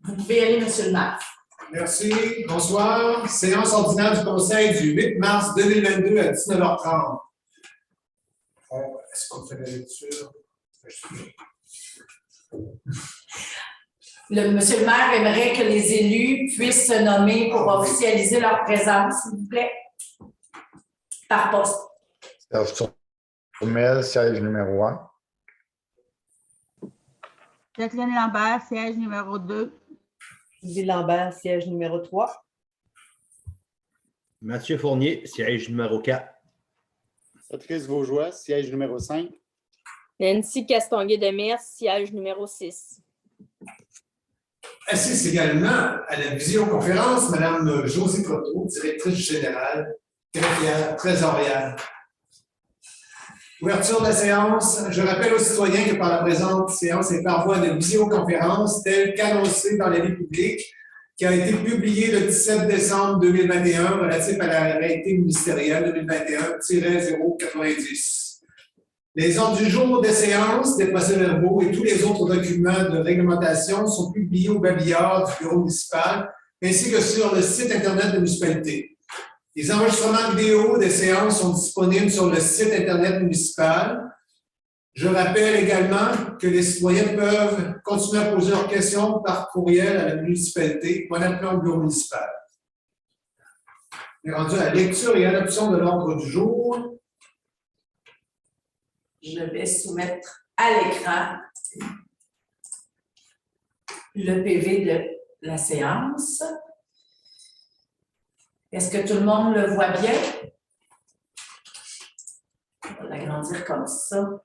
Vous pouvez y aller, M. le maire. Merci. Bonsoir. Séance ordinaire du Conseil du 8 mars 2022 à 19h30. Est-ce qu'on fait la lecture? Monsieur le maire aimerait que les élus puissent se nommer pour officialiser leur présence, s'il vous plaît, par poste. Serge Tourmel, siège numéro 1. Jacqueline Lambert, siège numéro 2. Sylvie Lambert, siège numéro 3. Mathieu Fournier, siège numéro 4. Patrice Vaugeois, siège numéro 5. Nancy Castonguay-Demers, siège numéro 6. Assiste également à la visioconférence, Mme Josée Croteau, directrice générale, greffière, trésorière. Ouverture de la séance. Je rappelle aux citoyens que par la présente séance et par voie de visioconférence, telle qu'annoncée dans la vie publique, qui a été publiée le 17 décembre 2021, relatif à l'arrêté ministériel 2021-090. Les ordres du jour des séances, des procès-verbaux et tous les autres documents de réglementation sont publiés au babillard du bureau municipal, ainsi que sur le site Internet de la municipalité. Les enregistrements vidéo des séances sont disponibles sur le site Internet municipal. Je rappelle également que les citoyens peuvent continuer à poser leurs questions par courriel à la municipalité ou en appelant au bureau municipal. On est rendu à la lecture et adoption de l'ordre du jour. Je vais soumettre à l'écran le PV de la séance. Est-ce que tout le monde le voit bien? On va l'agrandir comme ça.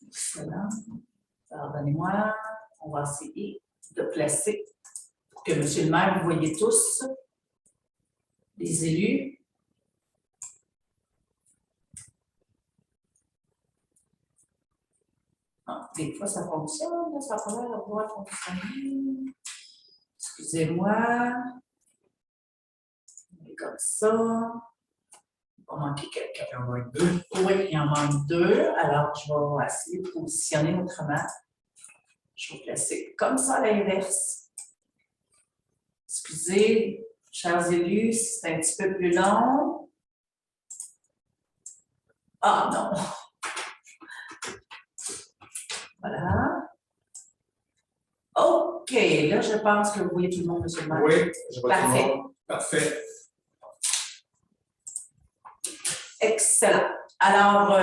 Excellent. Pardonnez-moi. On va essayer de placer pour que, M. le maire, vous voyez tous les élus. Ah, des fois, ça fonctionne, ça va pas l'air fonctionner. Excusez-moi. Comme ça. Il va manquer quelqu'un. Il en manque deux. Oui, il en manque deux. Alors, je vais essayer de positionner autrement. Je vais placer comme ça à l'inverse. Excusez, chers élus, si c'est un petit peu plus long. Ah non. Voilà. OK, là, je pense que vous voyez tout le monde, M. le maire. Oui, je vois tout le Parfait. monde. Parfait. Excellent. Alors,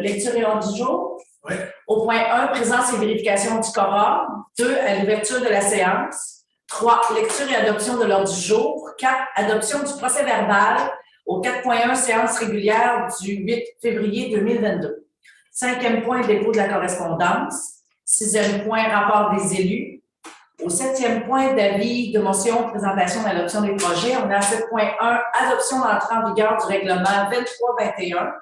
lecture et ordre du jour. Oui. Au point 1, présence et vérification du quorum. 2, à l'ouverture de la séance. 3, lecture et adoption de l'ordre du jour. 4, adoption du procès-verbal au 4.1, séance régulière du 8 février 2022. 5e point, dépôt de la correspondance. 6e point, rapport des élus. Au 7e point d'avis de motion, présentation d'adoption des projets, on a 7.1, adoption d'entrée en vigueur du règlement 2321,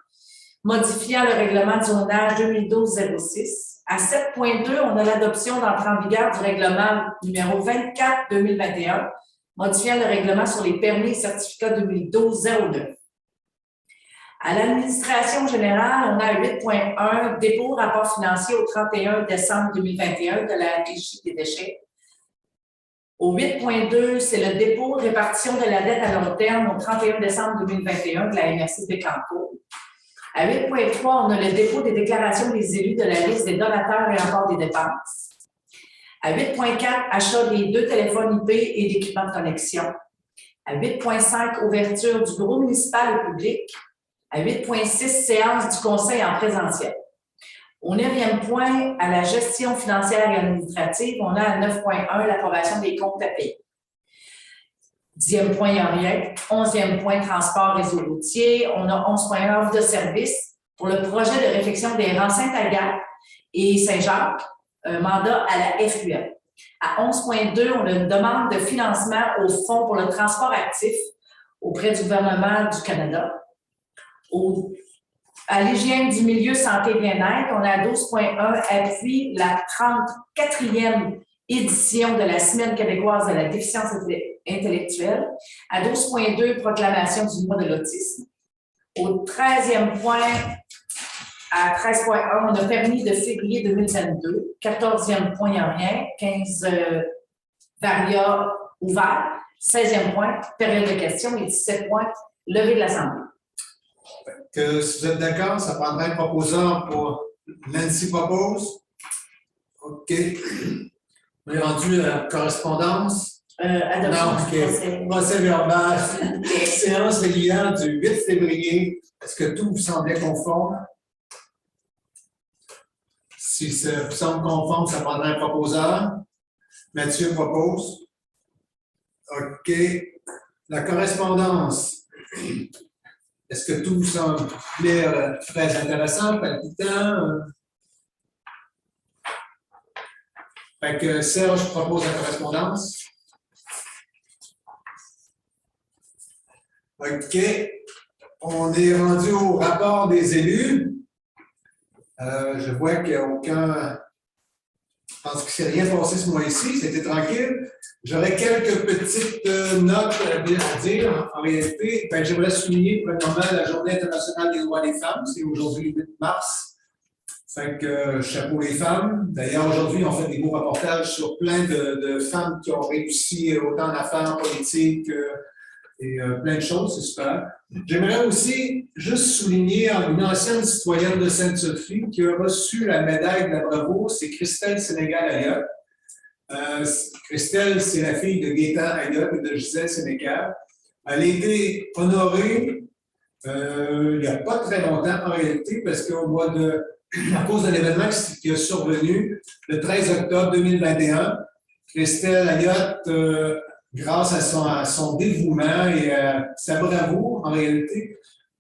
modifiant le règlement de zonage 2012-06. À 7.2, on a l'adoption d'entrée en vigueur du règlement numéro 24-2021, modifiant le règlement sur les permis et certificats 2012-09. À l'administration générale, on a 8.1, dépôt rapport financier au 31 décembre 2021 de la Régie des déchets. Au 8.2, c'est le dépôt, répartition de la dette à long terme au 31 décembre 2021 de la MRC Bécancour. À 8.3, on a le dépôt des déclarations des élus de la liste des donateurs et rapport des dépenses. À 8.4, achat des 2 téléphones IP et d'équipements de connexion. À 8.5, ouverture du bureau municipal au public. À 8.6, séance du conseil en présentiel. Au 9e point, à la gestion financière et administrative, on a à 9.1 l'approbation des comptes à payer. 10e point, il n'y a rien. 11e point, transport réseau routier. On a 11.1 offre de service pour le projet de réfection des rangs Sainte-Agathe et Saint-Jacques, un mandat à la FUM. À 11.2, on a une demande de financement au Fonds pour le transport actif auprès du gouvernement du Canada. À l'hygiène du milieu santé et bien-être, on a à 12.1 appui la 34e édition de la Semaine québécoise de la déficience intellectuelle. À 12.2, proclamation du mois de l'autisme. Au 13e point, À 13.1, on a permis de février 2022. 14e point, il n'y a rien. 15 varia ouvert. 16e point, période de questions. Et 17 points, levée de l'Assemblée. Que si vous êtes d'accord, ça prendrait un proposant pour Nancy propose. OK. On est rendu à la correspondance. Adoption Non, du OK. procès. Procès verbal. Séance régulière du 8 février. Est-ce que tout vous semblait conforme? Si ça vous semble conforme, ça prendrait un proposeur. Mathieu propose. OK. La correspondance. Est-ce que tout vous semble très intéressant, palpitant? Fait que Serge propose la correspondance. OK. On est rendu au rapport des élus. Je vois qu'il n'y a aucun. Je pense qu'il ne s'est rien passé ce mois-ci, c'était tranquille. J'aurais quelques petites notes à dire. En réalité, j'aimerais souligner premièrement la Journée internationale des droits des femmes. C'est aujourd'hui le 8 mars. Fait que chapeau les femmes. D'ailleurs, aujourd'hui, on fait des beaux reportages sur plein de femmes qui ont réussi autant en affaires politiques et plein de choses, c'est super. J'aimerais aussi juste souligner une ancienne citoyenne de Sainte-Sophie qui a reçu la médaille de la Bravo, c'est Christelle Sénégal-Ayotte. Christelle, c'est la fille de Gaétan Ayotte et de Gisèle Sénégal. Elle a été honorée il n'y a pas très longtemps en réalité, parce qu'au mois de, à cause d'un événement qui est survenu le 13 octobre 2021, Christelle Ayotte, grâce à son dévouement et à sa bravoure, en réalité,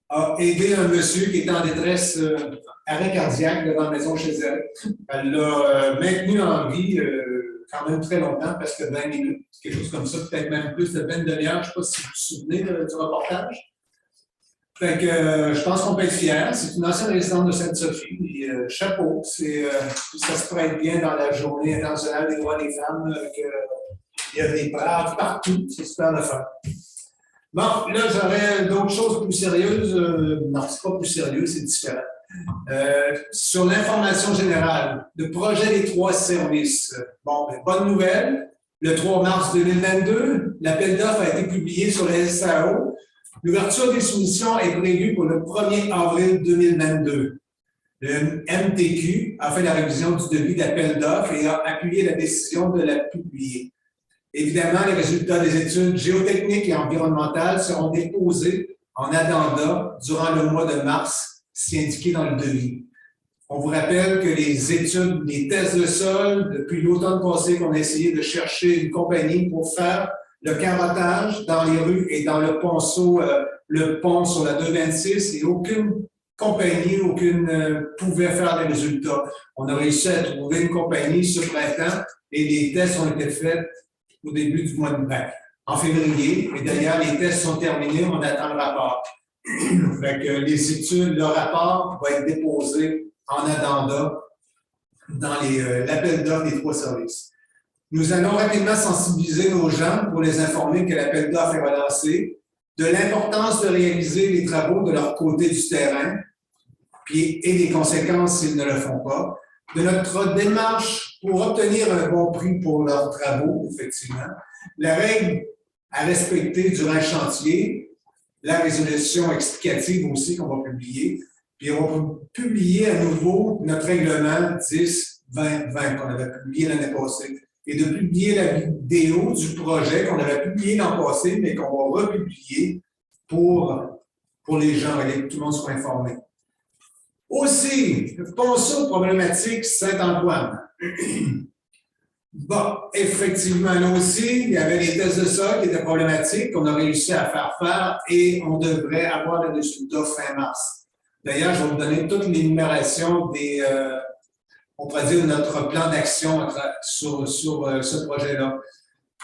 a aidé un monsieur qui était en détresse, arrêt cardiaque devant la maison chez elle. Elle l'a maintenu en vie quand même très longtemps, parce que 20 minutes, quelque chose comme ça, peut-être même plus de 22 heures. Je ne sais pas si vous vous souvenez du reportage. Fait que je pense qu'on peut être fiers. C'est une ancienne résidente de Sainte-Sophie. Et, chapeau, ça se prête bien dans la Journée internationale des droits des femmes. Il y a des braves partout, c'est super le fun. Bon, là, j'aurais d'autres choses plus sérieuses. Non, c'est pas plus sérieux, c'est différent. Sur l'information générale, le projet des 3 services. Bon, bonne nouvelle. Le 3 mars 2022, l'appel d'offres a été publié sur le SAO. L'ouverture des soumissions est prévue pour le 1er avril 2022. Le MTQ a fait la révision du devis d'appel d'offres et a appuyé la décision de la publier. Évidemment, les résultats des études géotechniques et environnementales seront déposés en addenda durant le mois de mars, si indiqué dans le devis. On vous rappelle que les études, les tests de sol, depuis l'automne passé, qu'on a essayé de chercher une compagnie pour faire le carottage dans les rues et dans le ponceau, le pont sur la 226, et aucune compagnie, pouvait faire les résultats. On a réussi à trouver une compagnie ce printemps et les tests ont été faits au début du mois de mai, en février. Et d'ailleurs, les tests sont terminés, on attend le rapport. Fait que les études, le rapport va être déposé en addenda dans l'appel d'offres des 3 services. Nous allons rapidement sensibiliser nos gens pour les informer que l'appel d'offres est relancé, de l'importance de réaliser les travaux de leur côté du terrain, et des conséquences s'ils ne le font pas, de notre démarche pour obtenir un bon prix pour leurs travaux, effectivement, la règle à respecter durant le chantier, la résolution explicative aussi qu'on va publier, puis on va publier à nouveau notre règlement 10-20-20 qu'on avait publié l'année passée, et de publier la vidéo du projet qu'on avait publié l'an passé, mais qu'on va republier pour les gens, et que tout le monde soit informé. Aussi, ponceau problématique Saint-Antoine. Bon, effectivement, là aussi, il y avait les tests de sol qui étaient problématiques, qu'on a réussi à faire et on devrait avoir le résultat fin mars. D'ailleurs, je vais vous donner toute l'énumération des, on pourrait dire, notre plan d'action sur ce projet-là.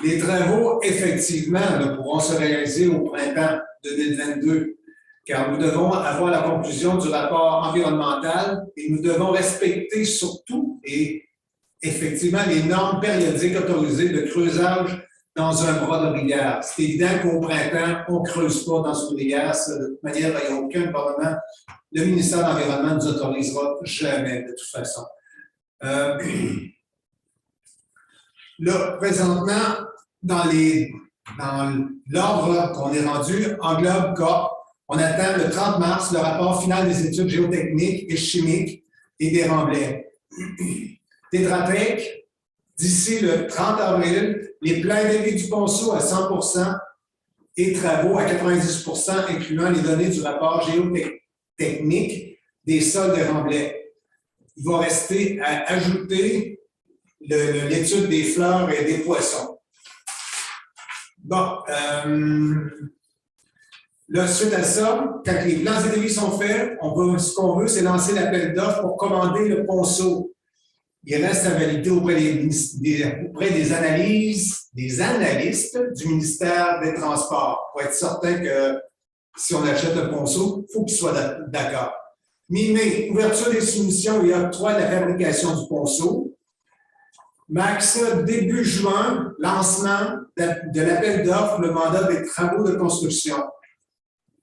Les travaux, effectivement, pourront se réaliser au printemps 2022. Car nous devons avoir la conclusion du rapport environnemental et nous devons respecter surtout et effectivement les normes périodiques autorisées de creusage dans un bras de rivière. C'est évident qu'au printemps, on ne creuse pas dans une rivière. Ça, de toute manière, il n'y a aucun gouvernement. Le ministère de l'Environnement ne nous autorisera jamais, de toute façon. Là, présentement, dans l'ordre qu'on est rendu, englobe cas. On attend le 30 mars le rapport final des études géotechniques et chimiques et des remblais. Tetra Tech, d'ici le 30 avril, les plans débit du ponceau à 100% et travaux à 90%, incluant les données du rapport géotechnique des sols de remblais. Il va rester à ajouter l'étude des fleurs et des poissons. Bon, là, suite à ça, quand les plans et devis sont faits, ce qu'on veut, c'est lancer l'appel d'offres pour commander le ponceau. Il reste à valider auprès des analystes du ministère des Transports pour être certain que si on achète un ponceau, il faut qu'il soit d'accord. Mi-mai, ouverture des soumissions et octroi de la fabrication du ponceau. Max, début juin, lancement de l'appel d'offres, le mandat des travaux de construction.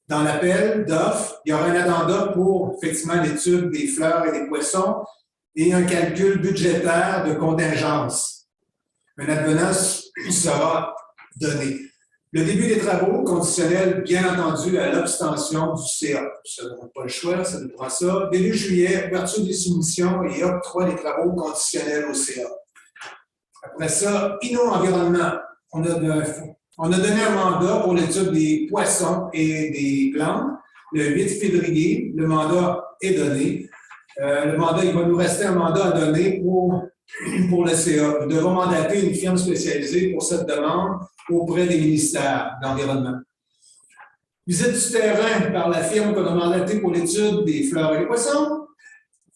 Dans l'appel d'offres, il y aura un addenda pour effectivement l'étude des fleurs et des poissons et un calcul budgétaire de contingence. Un avenant sera donné. Le début des travaux conditionnels, bien entendu, à l'abstention du CA. Ça n'a pas le choix, ça nous prend ça. Début juillet, ouverture des soumissions et octroi des travaux conditionnels au CA. Après ça, Inno-Environnement. On a donné un mandat pour l'étude des poissons et des plantes. Le 8 février, le mandat est donné. Le mandat, il va nous rester un mandat à donner pour le CA. Nous devons mandater une firme spécialisée pour cette demande auprès des ministères de l'Environnement. Visite du terrain par la firme qu'on a mandatée pour l'étude des fleurs et des poissons.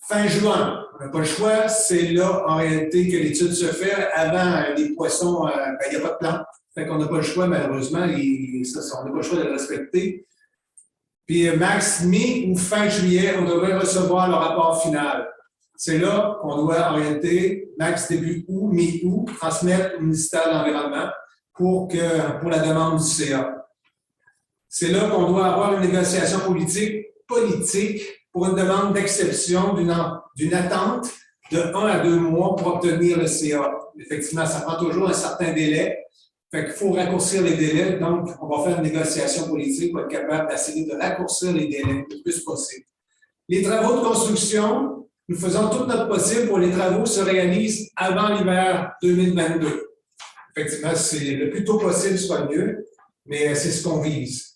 Fin juin, on n'a pas le choix, c'est là en réalité que l'étude se fait. Avant les poissons, il n'y a pas de plan. Fait qu'on n'a pas le choix, malheureusement, on n'a pas le choix de le respecter. Puis max, mi ou fin juillet, on devrait recevoir le rapport final. C'est là qu'on doit, en réalité, max début août, mi-août, transmettre au ministère de l'Environnement pour la demande du CA. C'est là qu'on doit avoir une négociation politique pour une demande d'exception d'une attente de 1 à 2 mois pour obtenir le CA. Effectivement, ça prend toujours un certain délai. Fait qu'il faut raccourcir les délais, donc on va faire une négociation politique pour être capable d'essayer de raccourcir les délais le plus possible. Les travaux de construction, nous faisons tout notre possible pour que les travaux se réalisent avant l'hiver 2022. Effectivement, c'est le plus tôt possible soit mieux, mais c'est ce qu'on vise.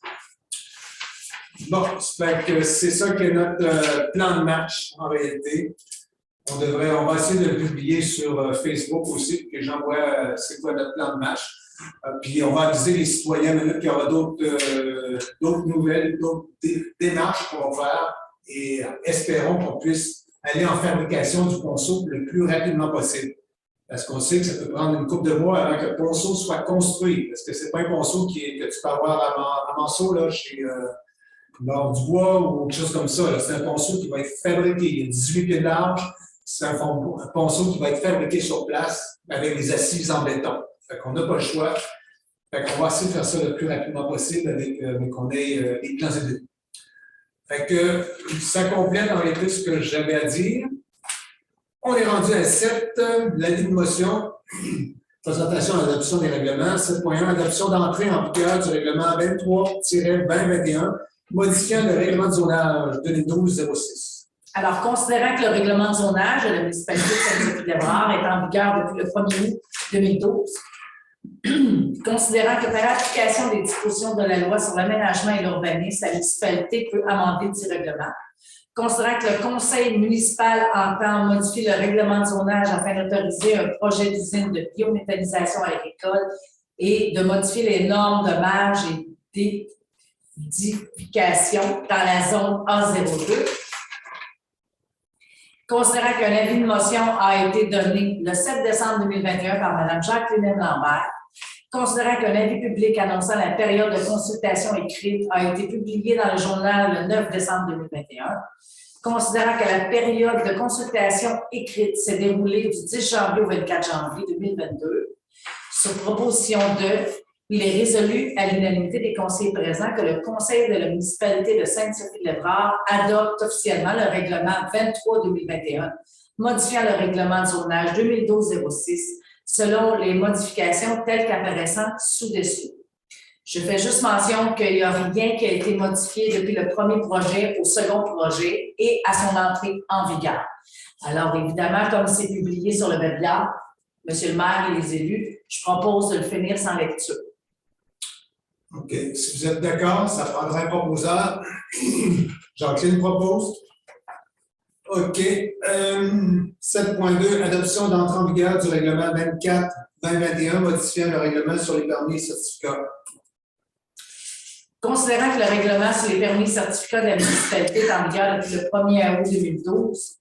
Bon, c'est ça qui est notre plan de match en réalité. On va essayer de le publier sur Facebook aussi, pour que les gens voient c'est quoi notre plan de match. Puis on va aviser les citoyens maintenant qu'il y aura d'autres nouvelles, d'autres démarches qu'on va faire et espérons qu'on puisse aller en fabrication du ponceau le plus rapidement possible. Parce qu'on sait que ça peut prendre une couple de mois avant que le ponceau soit construit. Parce que ce n'est pas un ponceau que tu peux avoir à Manceau là, chez Nord du Bois ou quelque chose comme ça. C'est un ponceau qui va être fabriqué. Il y a 18 pieds de large. C'est un ponceau qui va être fabriqué sur place avec des assises en béton. Fait qu'on n'a pas le choix. Fait qu'on va essayer de faire ça le plus rapidement possible mais qu'on ait les plans et devis. Fait que ça complète en réalité ce que j'avais à dire. On est rendu à 7, l'avis de motion, présentation et adoption des règlements. 7.1, adoption d'entrée en vigueur du règlement 23-2021, modifiant le règlement de zonage 2012-06. Alors, considérant que le règlement de zonage de la municipalité de Saint-Sophie-de-Beauvoir est en vigueur depuis le 1er août 2012, considérant que par application des dispositions de la loi sur l'aménagement et l'urbanisme, la municipalité peut amender ce règlement. Considérant que le conseil municipal entend modifier le règlement de zonage afin d'autoriser un projet d'usine de biométhanisation agricole et de modifier les normes de marge et d'édification dans la zone A02. Considérant qu'un avis de motion a été donné le 7 décembre 2021 par Mme Jacqueline Lambert, considérant qu'un avis public annonçant la période de consultation écrite a été publié dans le journal le 9 décembre 2021, considérant que la période de consultation écrite s'est déroulée du 10 janvier au 24 janvier 2022, Sur proposition 2, il est résolu à l'unanimité des conseillers présents que le Conseil de la municipalité de Sainte-Sophie-de-Lévrard adopte officiellement le règlement 23-2021, modifiant le règlement de zonage 2012-06 selon les modifications telles qu'apparaissant ci-dessous. Je fais juste mention qu'il n'y a rien qui a été modifié depuis le premier projet au second projet et à son entrée en vigueur. Alors, évidemment, comme c'est publié sur le webinaire, Monsieur le maire et les élus, je propose de le finir sans lecture. OK. Si vous êtes d'accord, ça prendra un proposeur. Jacqueline propose. OK. 7.2, adoption d'entrée en vigueur du règlement 24-2021, modifiant le règlement sur les permis et certificats. Considérant que le règlement sur les permis et certificats de la municipalité est en vigueur depuis le 1er août 2012,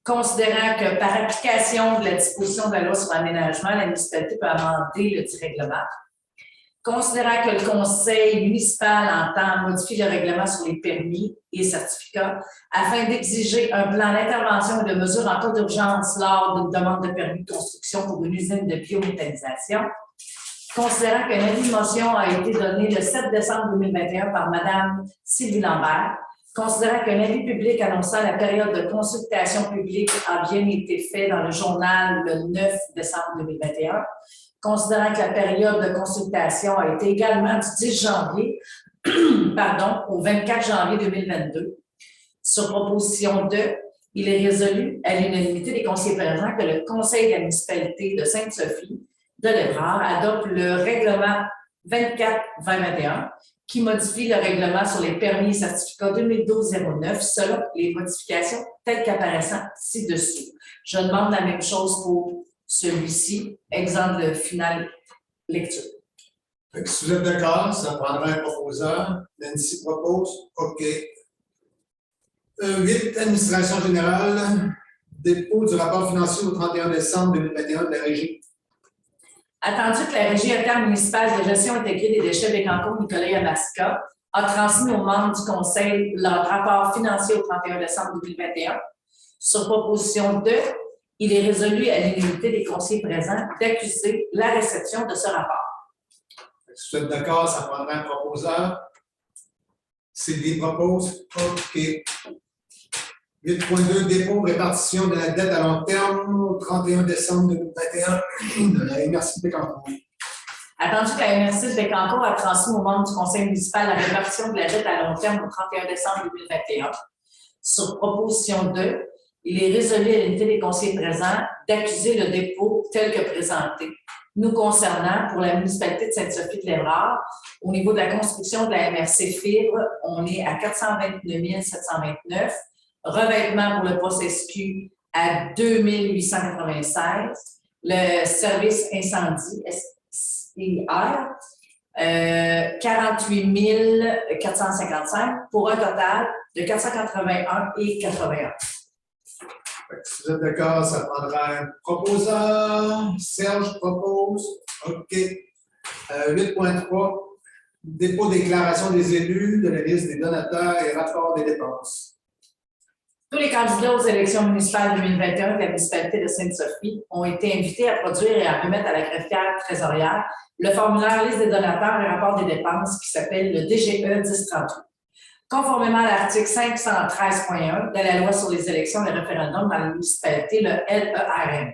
considérant que par application de la disposition de la loi sur l'aménagement, la municipalité peut amender le dit règlement, considérant que le conseil municipal entend modifier le règlement sur les permis et certificats afin d'exiger un plan d'intervention et de mesures en cas d'urgence lors d'une demande de permis de construction pour une usine de biométhanisation, considérant qu'un avis de motion a été donné le 7 décembre 2021 par Mme Sylvie Lambert, considérant qu'un avis public annonçant la période de consultation publique a bien été fait dans le journal le 9 décembre 2021, considérant que la période de consultation a été également du 10 janvier au 24 janvier 2022. Sur proposition 2, il est résolu à l'unanimité des conseillers présents que le Conseil de la municipalité de Sainte-Sophie de Lévrard adopte le règlement 24-2021 qui modifie le règlement sur les permis et certificats 2012-09 selon les modifications telles qu'apparaissant ci-dessous. Je demande la même chose pour celui-ci, exemple de finale lecture. Si vous êtes d'accord, ça prendra un proposeur. Nancy propose. OK. 8, administration générale, dépôt du rapport financier au 31 décembre 2021 de la Régie. Attendu que la Régie intermunicipale de gestion intégrée des déchets Bécancour Nicolas Yamaska a transmis aux membres du Conseil leur rapport financier au 31 décembre 2021, sur proposition 2, il est résolu à l'unanimité des conseillers présents d'accuser la réception de ce rapport. Si vous êtes d'accord, ça prendra un proposeur. Sylvie propose. OK. 8.2, dépôt, répartition de la dette à long terme au 31 décembre 2021 de la MRC de Bécancour. Attendu que la MRC de Bécancour a transmis aux membres du conseil municipal la répartition de la dette à long terme au 31 décembre 2021, sur proposition 2, il est résolu à l'unité des conseillers présents d'accuser le dépôt tel que présenté. Nous concernant, pour la municipalité de Sainte-Sophie-de-Lévrard, au niveau de la construction de la MRC Fibre, on est à 429 729, revêtement pour le poste SQ à 2896, le service incendie SIR, 48 455 pour un total de 481 et 81. Si vous êtes d'accord, ça prendra un proposeur. Serge propose. OK. 8.3, dépôt déclaration des élus de la liste des donateurs et rapport des dépenses. Tous les candidats aux élections municipales 2021 de la municipalité de Sainte-Sophie ont été invités à produire et à remettre à la greffière trésorière le formulaire liste des donateurs et rapport des dépenses qui s'appelle le DGE 1038. Conformément à l'article 513.1 de la loi sur les élections et les référendums dans la municipalité, le LERM.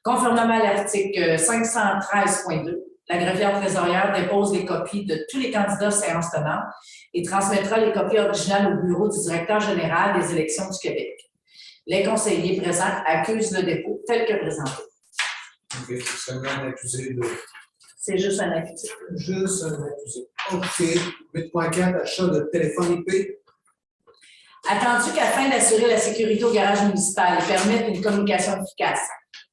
Conformément à l'article 513.2, la greffière trésorière dépose les copies de tous les candidats séance tenante et transmettra les copies originales au bureau du directeur général des élections du Québec. Les conseillers présents accusent le dépôt tel que présenté. OK, c'est seulement un accusé de... C'est juste un accusé. Juste un accusé. OK. 8.4, achat de téléphone IP. Attendu qu'afin d'assurer la sécurité au garage municipal et permettre une communication efficace,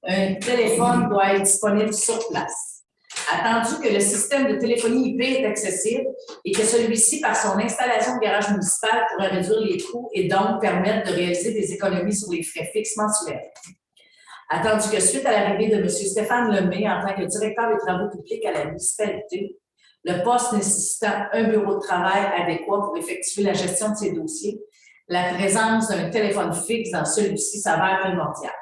un téléphone doit être disponible sur place. Attendu que le système de téléphonie IP est accessible et que celui-ci, par son installation au garage municipal, pourrait réduire les coûts et donc permettre de réaliser des économies sur les frais fixes mensuels. Attendu que suite à l'arrivée de M. Stéphane Lemay en tant que directeur des travaux publics à la municipalité, le poste nécessitant un bureau de travail adéquat pour effectuer la gestion de ces dossiers, la présence d'un téléphone fixe dans celui-ci s'avère primordiale.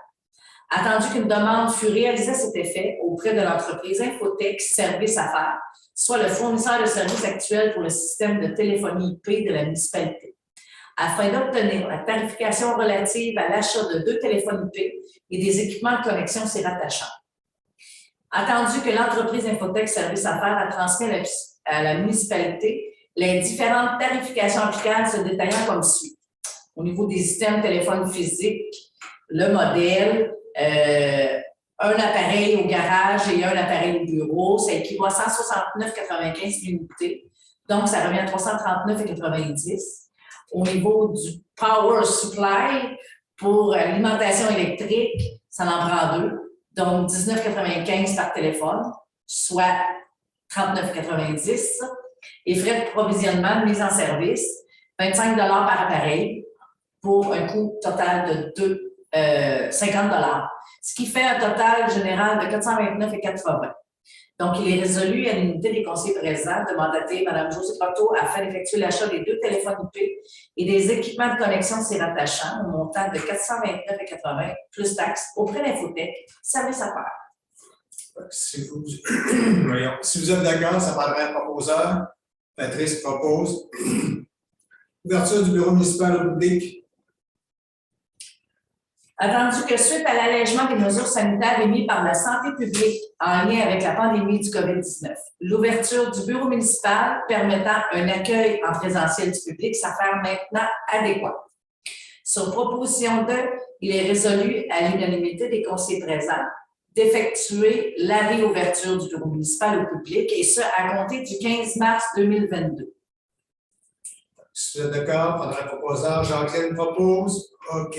Attendu qu'une demande fut réalisée à cet effet auprès de l'entreprise Infotech Services Affaires, soit le fournisseur de services actuel pour le système de téléphonie IP de la municipalité, afin d'obtenir la tarification relative à l'achat de 2 téléphones IP et des équipements de connexion s'y rattachant. Attendu que l'entreprise Infotech Services Affaires a transmis à la municipalité les différentes tarifications applicables se détaillant comme suit. Au niveau des systèmes téléphones physiques, le modèle, un appareil au garage et un appareil au bureau, ça équivaut à 169,95 l'unité. Donc, ça revient à 339,90. Au niveau du power supply, pour l'alimentation électrique, ça en prend 2. Donc, 19,95 par téléphone, soit 39,90. Et frais de provisionnement de mise en service, 25 par appareil, pour un coût total de 50 ce qui fait un total général de 429,80. Donc, il est résolu à l'unité des conseillers présents de mandater Mme Josée Proto afin d'effectuer l'achat des 2 téléphones IP et des équipements de connexion s'y rattachant au montant de 429,80 plus taxes auprès d'Infotech Services Affaires. Si vous êtes d'accord, ça prendrait un proposeur. Patrice propose. Ouverture du bureau municipal au public. Attendu que suite à l'allègement des mesures sanitaires émises par la santé publique en lien avec la pandémie du COVID-19, l'ouverture du bureau municipal permettant un accueil en présentiel du public s'avère maintenant adéquate. Sur proposition de, il est résolu à l'unanimité des conseillers présents d'effectuer la réouverture du bureau municipal au public, et ce, à compter du 15 mars 2022. Si vous êtes d'accord, pendant le proposeur, Jacqueline propose. OK.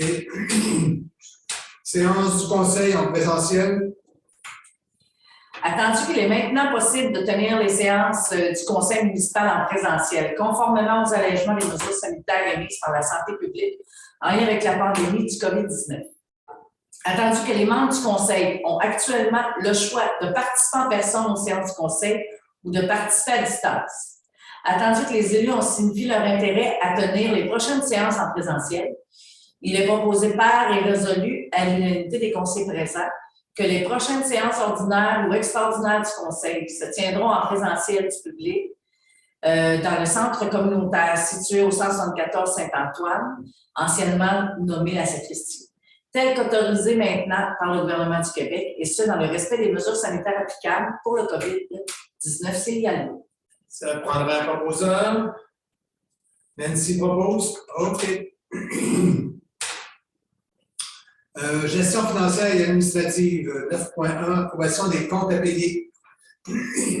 Séance du conseil en présentiel. Attendu qu'il est maintenant possible de tenir les séances du conseil municipal en présentiel, conformément aux allègements des mesures sanitaires émises par la santé publique en lien avec la pandémie du COVID-19. Attendu que les membres du conseil ont actuellement le choix de participer en personne aux séances du conseil ou de participer à distance. Attendu que les élus ont signifié leur intérêt à tenir les prochaines séances en présentiel, il est proposé par et résolu à l'unanimité des conseillers présents que les prochaines séances ordinaires ou extraordinaires du conseil se tiendront en présentiel du public dans le centre communautaire situé au 174 Saint-Antoine, anciennement nommé la Sacristie, tel qu'autorisé maintenant par le gouvernement du Québec, et ce, dans le respect des mesures sanitaires applicables pour le COVID-19 signalement. Ça prendrait un proposeur. Nancy propose. OK. Gestion financière et administrative, 9.1, approbation des comptes à payer.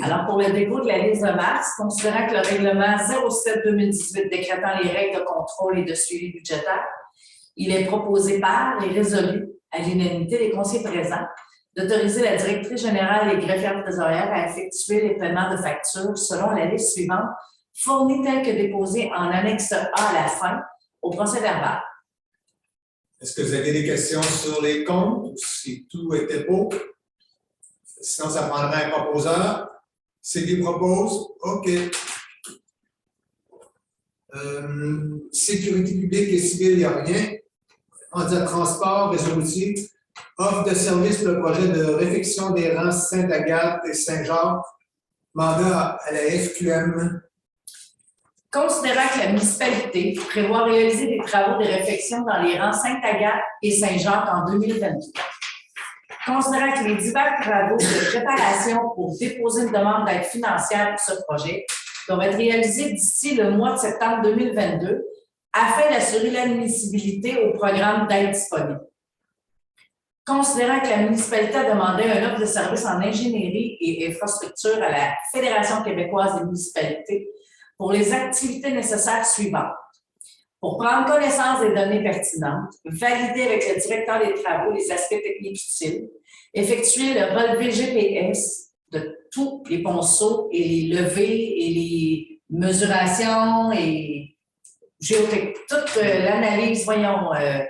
Alors, pour le dépôt de la liste de mars, considérant que le règlement 07-2018 décrétant les règles de contrôle et de suivi budgétaire, il est proposé par et résolu à l'unanimité des conseillers présents d'autoriser la directrice générale et greffière trésorière à effectuer les paiements de factures selon la liste suivante, fournie telle que déposée en annexe A à la fin au procès-verbal. Est-ce que vous avez des questions sur les comptes ou si tout était beau? Sinon, ça prendrait un proposeur. C'est qui propose? OK. Sécurité publique et civile, il n'y a rien. On dit transport, réseau routier. Offre de service pour le projet de réfection des rangs Sainte-Agathe et Saint-Jacques. Mandat à la FQM. Considérant que la municipalité prévoit réaliser des travaux de réfection dans les rangs Sainte-Agathe et Saint-Jacques en 2023. Considérant que les divers travaux de préparation pour déposer une demande d'aide financière pour ce projet doivent être réalisés d'ici le mois de septembre 2022 afin d'assurer l'admissibilité au programme d'aide disponible. Considérant que la municipalité a demandé un offre de service en ingénierie et infrastructure à la Fédération québécoise des municipalités pour les activités nécessaires suivantes. Pour prendre connaissance des données pertinentes, valider avec le directeur des travaux les aspects techniques utiles, effectuer le relevé GPS de tous les ponceaux et les levées et les mesurations et toute l'analyse,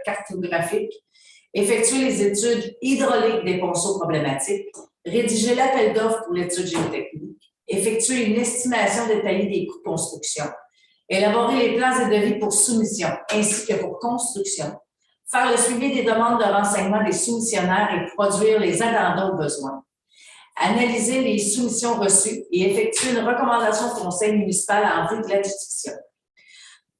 cartographique, effectuer les études hydrauliques des ponceaux problématiques, rédiger l'appel d'offres pour l'étude géotechnique, effectuer une estimation détaillée des coûts de construction, élaborer les plans et devis pour soumission ainsi que pour construction, faire le suivi des demandes de renseignement des soumissionnaires et produire les addenda aux besoins, analyser les soumissions reçues et effectuer une recommandation au conseil municipal en vue de l'adjudication.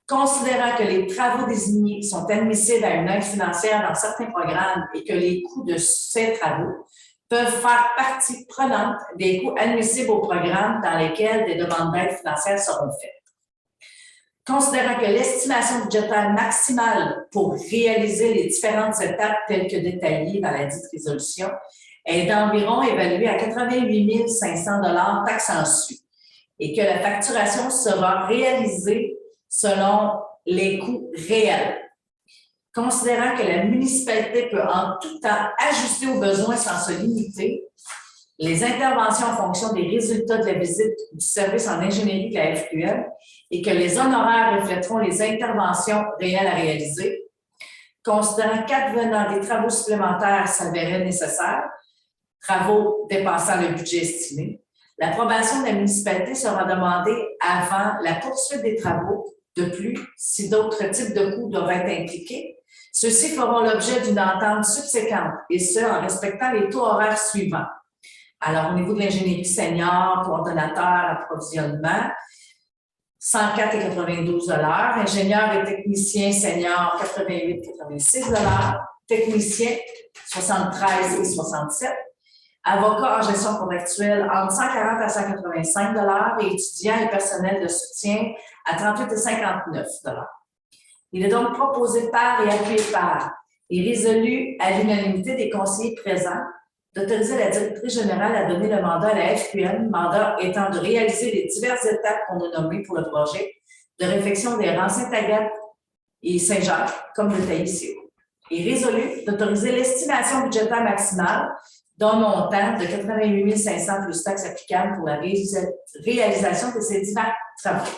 Considérant que les travaux désignés sont admissibles à une aide financière dans certains programmes et que les coûts de ces travaux peuvent faire partie prenante des coûts admissibles au programme dans lesquels des demandes d'aide financière seront faites. Considérant que l'estimation budgétaire maximale pour réaliser les différentes étapes telles que détaillées dans la dite résolution est d'environ évaluée à 88 500 $ taxes en su et que la facturation sera réalisée selon les coûts réels. Considérant que la municipalité peut en tout temps ajuster aux besoins sans se limiter, les interventions en fonction des résultats de la visite du service en ingénierie de la FQL et que les honoraires reflèteront les interventions réelles à réaliser, considérant qu'advenant des travaux supplémentaires s'avéraient nécessaires, travaux dépassant le budget estimé, l'approbation de la municipalité sera demandée avant la poursuite des travaux. De plus, si d'autres types de coûts doivent être impliqués, ceux-ci feront l'objet d'une entente subséquente, et ce, en respectant les taux horaires suivants. Alors, au niveau de l'ingénierie senior, coordonnateur, approvisionnement, 104,92 $, ingénieur et technicien senior, 88,86 $, technicien, 73 et 67 $, avocat en gestion contractuelle, entre 140 à 185 $ et étudiants et personnel de soutien à 38 et 59 $. Il est donc proposé par et appuyé par et résolu à l'unanimité des conseillers présents d'autoriser la directrice générale à donner le mandat à la FQN, mandat étant de réaliser les diverses étapes qu'on a nommées pour le projet de réfection des rangs Sainte-Agathe et Saint-Jacques, comme détaillé ici. Et résolu d'autoriser l'estimation budgétaire maximale d'un montant de 88 500 plus taxes applicables pour la réalisation de ces divers travaux.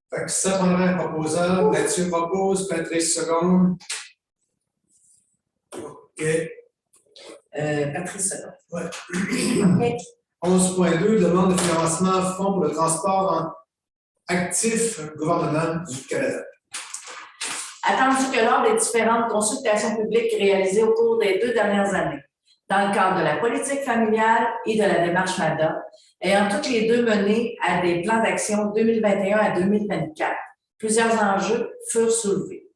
Fait que ça prendrait un proposeur. Mathieu propose, Patrice seconde. OK. Patrice seconde. Ouais. OK. 11.2, demande de financement fonds pour le transport en actif gouvernement du Canada. Attendu que lors des différentes consultations publiques réalisées au cours des 2 dernières années, dans le cadre de la politique familiale et de la démarche MADA, ayant toutes les deux mené à des plans d'action 2021 à 2024, plusieurs enjeux furent soulevés.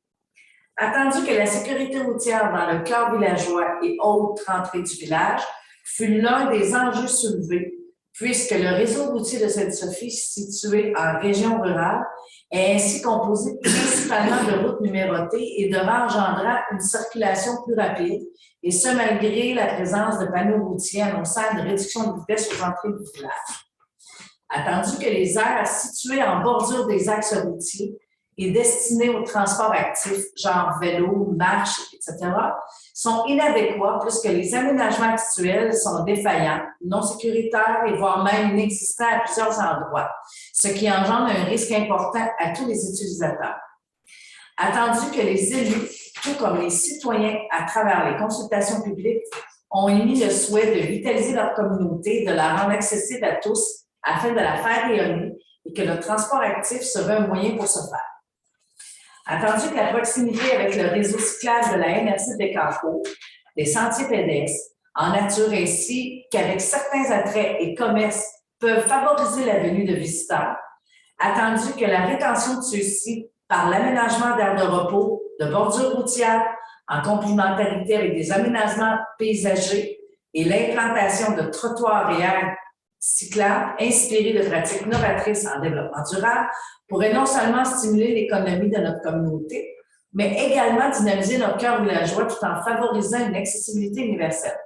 Attendu que la sécurité routière dans le cœur villageois et autres entrées du village fut l'un des enjeux soulevés, puisque le réseau routier de Sainte-Sophie, situé en région rurale, est ainsi composé principalement de routes numérotées et devant engendrer une circulation plus rapide, et ce malgré la présence de panneaux routiers annonçant une réduction de vitesse aux entrées du village. Attendu que les aires situées en bordure des axes routiers et destinées au transport actif, genre vélo, marche, etc., sont inadéquats puisque les aménagements actuels sont défaillants, non sécuritaires et voire même inexistants à plusieurs endroits, ce qui engendre un risque important à tous les utilisateurs. Attendu que les élus, tout comme les citoyens à travers les consultations publiques, ont émis le souhait de vitaliser leur communauté, de la rendre accessible à tous afin de la faire rayonner et que le transport actif serait un moyen pour ce faire. Attendu que la proximité avec le réseau cyclable de la MRC de Bécancour, des sentiers pédestres, en nature ainsi qu'avec certains attraits et commerces peuvent favoriser la venue de visiteurs, attendu que la rétention de ceux-ci par l'aménagement d'aires de repos, de bordures routières, en complémentarité avec des aménagements paysagers et l'implantation de trottoirs et aires cyclables inspirés de pratiques novatrices en développement durable pourrait non seulement stimuler l'économie de notre communauté, mais également dynamiser notre cœur villageois tout en favorisant une accessibilité universelle.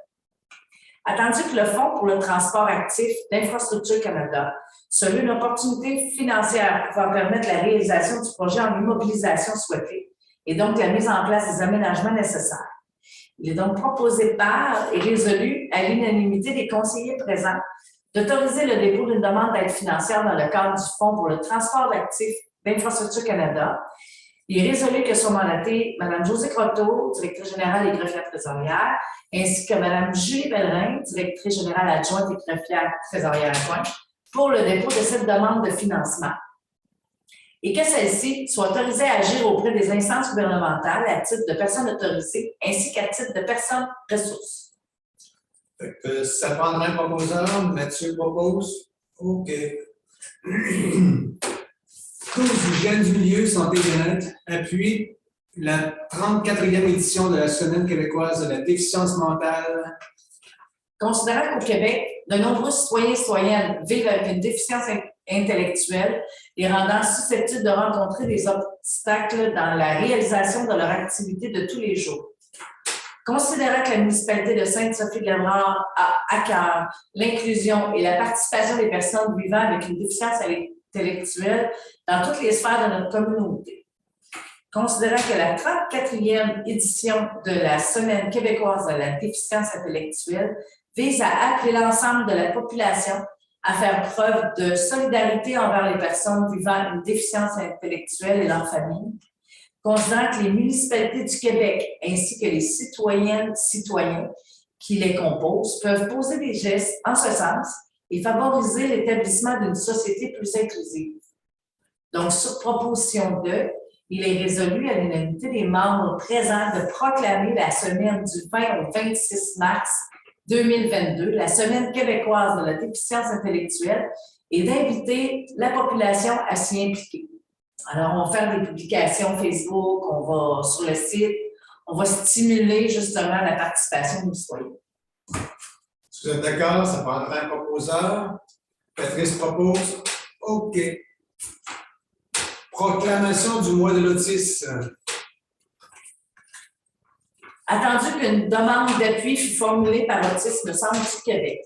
Attendu que le Fonds pour le transport actif d'Infrastructure Canada serait une opportunité financière pour permettre la réalisation du projet en immobilisation souhaitée et donc la mise en place des aménagements nécessaires. Il est donc proposé par et résolu à l'unanimité des conseillers présents d'autoriser le dépôt d'une demande d'aide financière dans le cadre du Fonds pour le transport d'actifs d'Infrastructure Canada. Il est résolu que soit mandatée Mme Josée Croteau, directrice générale et greffière trésorière, ainsi que Mme Julie Pellerin, directrice générale adjointe et greffière trésorière adjointe, pour le dépôt de cette demande de financement. et que celles-ci soient autorisées à agir auprès des instances gouvernementales à titre de personnes autorisées ainsi qu'à titre de personnes ressources. Fait que ça prendra un proposeur. Mathieu propose. OK. 12. Hygiène du milieu, santé et bien-être appuie la 34e édition de la Semaine québécoise de la déficience mentale. Considérant qu'au Québec, de nombreux citoyens et citoyennes vivent avec une déficience intellectuelle, les rendant susceptibles de rencontrer des obstacles dans la réalisation de leur activité de tous les jours. Considérant que la municipalité de Sainte-Sophie-de-Léonard a à cœur l'inclusion et la participation des personnes vivant avec une déficience intellectuelle dans toutes les sphères de notre communauté. Considérant que la 34e édition de la Semaine québécoise de la déficience intellectuelle vise à appeler l'ensemble de la population à faire preuve de solidarité envers les personnes vivant une déficience intellectuelle et leurs familles. Considérant que les municipalités du Québec ainsi que les citoyennes, citoyens qui les composent peuvent poser des gestes en ce sens et favoriser l'établissement d'une société plus inclusive. Donc, sur proposition de, il est résolu à l'unanimité des membres présents de proclamer la semaine du 20 au 26 mars 2022, la Semaine québécoise de la déficience intellectuelle, et d'inviter la population à s'y impliquer. Alors, on va faire des publications Facebook, on va sur le site, on va stimuler justement la participation des citoyens. Si vous êtes d'accord, ça prendra un proposeur. Patrice propose. OK. Proclamation du mois de l'autisme. Attendu qu'une demande d'appui fut formulée par Autisme Centre du Québec.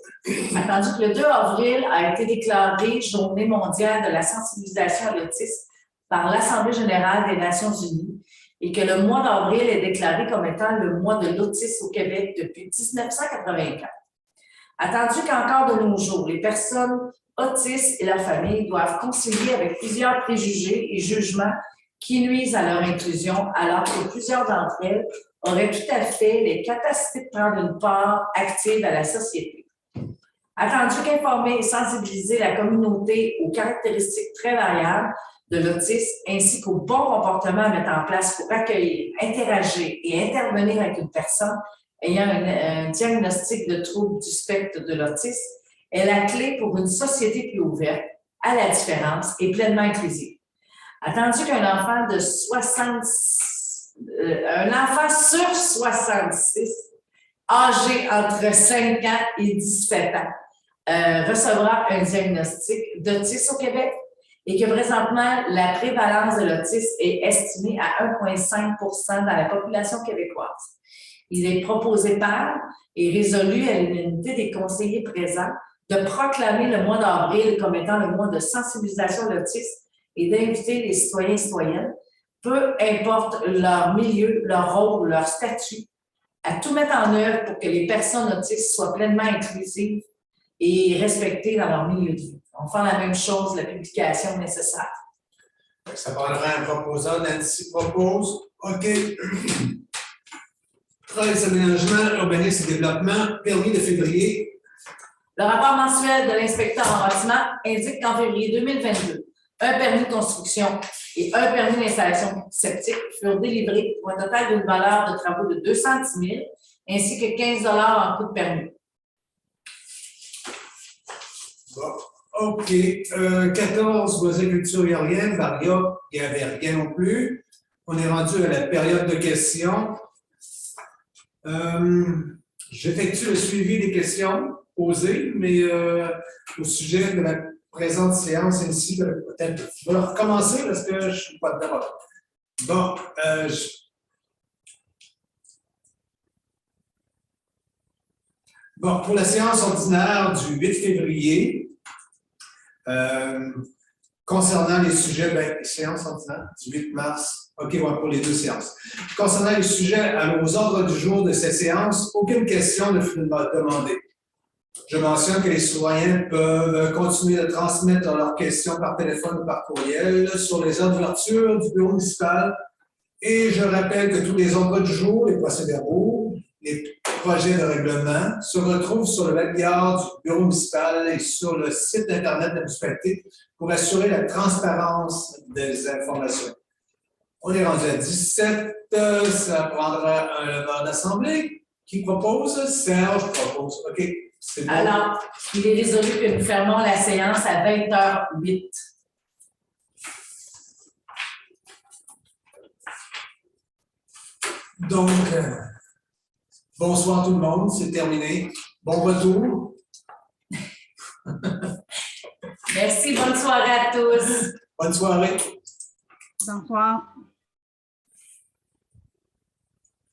Attendu que le 2 avril a été déclaré Journée mondiale de la sensibilisation à l'autisme par l'Assemblée générale des Nations unies et que le mois d'avril est déclaré comme étant le mois de l'autisme au Québec depuis 1984. Attendu qu'encore de nos jours, les personnes autistes et leurs familles doivent concilier avec plusieurs préjugés et jugements qui nuisent à leur inclusion, alors que plusieurs d'entre elles auraient tout à fait les capacités de prendre une part active à la société. Attendu qu'informer et sensibiliser la communauté aux caractéristiques très variables de l'autisme ainsi qu'aux bons comportements à mettre en place pour accueillir, interagir et intervenir avec une personne ayant un diagnostic de trouble du spectre de l'autisme est la clé pour une société plus ouverte, à la différence et pleinement inclusive. Attendu qu'un enfant de un enfant sur 66, âgé entre 5 ans et 17 ans, recevra un diagnostic d'autisme au Québec et que présentement, la prévalence de l'autisme est estimée à 1,5 % dans la population québécoise. Il est proposé par et résolu à l'unanimité des conseillers présents de proclamer le mois d'avril comme étant le mois de sensibilisation à l'autisme et d'inviter les citoyens et citoyennes, peu importe leur milieu, leur rôle ou leur statut, à tout mettre en œuvre pour que les personnes autistes soient pleinement inclusives et respectées dans leur milieu de vie. On fait la même chose, la publication nécessaire. Ça prendra un proposeur. Nancy propose. OK. Travail d'aménagement, urbanisme et développement, permis de février. Le rapport mensuel de l'inspecteur en bâtiment indique qu'en février 2022, un permis de construction et un permis d'installation septique furent délivrés pour un total d'une valeur de travaux de 210 000 ainsi que 15 $ en coût de permis. Bon. OK. 14, Boisiculture, il n'y a rien. Varia, il n'y avait rien non plus. On est rendu à la période de questions. J'effectue le suivi des questions posées, mais au sujet de la présente séance ainsi, peut-être, je vais recommencer parce que je ne suis pas dedans. Bon, bon, pour la séance ordinaire du 8 février, concernant les sujets, séance ordinaire du 8 mars, OK, ouais, pour les deux séances. Concernant les sujets aux ordres du jour de ces séances, aucune question ne fut demandée. Je mentionne que les citoyens peuvent continuer de transmettre leurs questions par téléphone ou par courriel sur les heures d'ouverture du bureau municipal. Et je rappelle que tous les ordres du jour, les procès-verbaux, les projets de règlement se retrouvent sur le webillard du bureau municipal et sur le site Internet de la municipalité pour assurer la transparence des informations. On est rendu à 17. Ça prendra un leveur d'assemblée. Qui propose? Serge propose. OK, c'est bon. Alors, il est résolu que nous fermons la séance à 20h08. Donc, bonsoir tout le monde, c'est terminé. Bon retour. Merci, bonne soirée à tous. Bonne soirée. Bonsoir.